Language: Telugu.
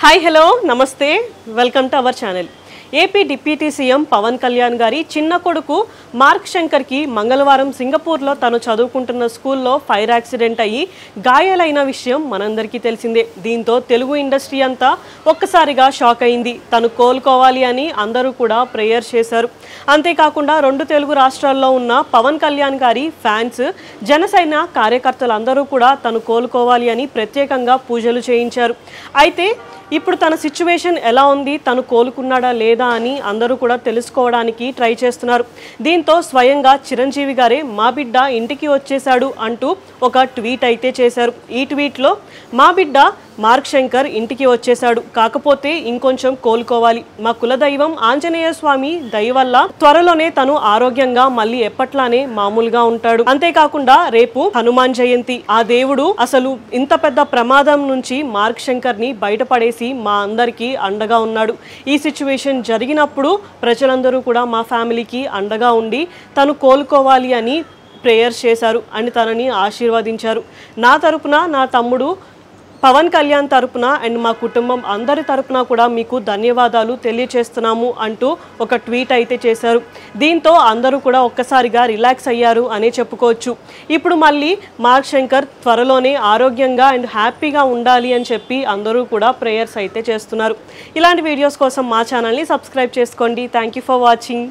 హాయ్ హలో నమస్తే welcome to our channel. AP deputy CM Pawan Kalyan గారి చిన్న కొడుకు మార్క్ శంకర్కి మంగళవారం సింగపూర్లో తను చదువుకుంటున్న స్కూల్లో ఫైర్ యాక్సిడెంట్ అయ్యి గాయాలైన విషయం మనందరికీ తెలిసిందే. దీంతో తెలుగు ఇండస్ట్రీ అంతా ఒక్కసారిగా షాక్ అయింది. తను కోలుకోవాలి అని అందరూ కూడా ప్రేయర్ చేశారు. అంతేకాకుండా 2 తెలుగు రాష్ట్రాల్లో ఉన్న పవన్ కళ్యాణ్ గారి ఫ్యాన్స్, జనసేన కార్యకర్తలందరూ కూడా తను కోలుకోవాలి అని ప్రత్యేకంగా పూజలు చేయించారు. అయితే ఇప్పుడు తన సిచ్యువేషన్ ఎలా ఉంది, తను కోలుకున్నాడా లేదా అని అందరూ కూడా తెలుసుకోవడానికి ట్రై చేస్తున్నారు. దీంతో స్వయంగా చిరంజీవి గారే మా బిడ్డ ఇంటికి వచ్చేశాడు అంటూ ఒక ట్వీట్ అయితే చేశారు. ఈ ట్వీట్లో మా బిడ్డ మార్క్ శంకర్ ఇంటికి వచ్చేశాడు, కాకపోతే ఇంకొంచెం కోలుకోవాలి. మా కులదైవం ఆంజనేయ స్వామి దయ వల్ల త్వరలోనే తను ఆరోగ్యంగా మళ్ళీ ఎప్పట్లానే మామూలుగా ఉంటాడు. అంతేకాకుండా రేపు హనుమాన్ జయంతి. ఆ దేవుడు అసలు ఇంత పెద్ద ప్రమాదం నుంచి మార్క్ శంకర్ ని బయటపడేసి మా అందరికీ అండగా ఉన్నాడు. ఈ సిచ్యువేషన్ జరిగినప్పుడు ప్రజలందరూ కూడా మా ఫ్యామిలీకి అండగా ఉండి తను కోలుకోవాలి అని ప్రేయర్ చేశారు అని తనని ఆశీర్వదించారు. నా తరపున, నా తమ్ముడు పవన్ కళ్యాణ్ తరపున అండ్ మా కుటుంబం అందరి తరపున కూడా మీకు ధన్యవాదాలు తెలియచేస్తున్నాము అంటూ ఒక ట్వీట్ అయితే చేశారు. దీంతో అందరూ కూడా ఒక్కసారిగా రిలాక్స్ అయ్యారు అనే చెప్పుకోవచ్చు. ఇప్పుడు మళ్ళీ మార్క్ శంకర్ త్వరలోనే ఆరోగ్యంగా అండ్ హ్యాపీగా ఉండాలి అని చెప్పి అందరూ కూడా ప్రేయర్స్ అయితే చేస్తున్నారు. ఇలాంటి వీడియోస్ కోసం మా ఛానల్ని సబ్స్క్రైబ్ చేసుకోండి. Thank you for watching.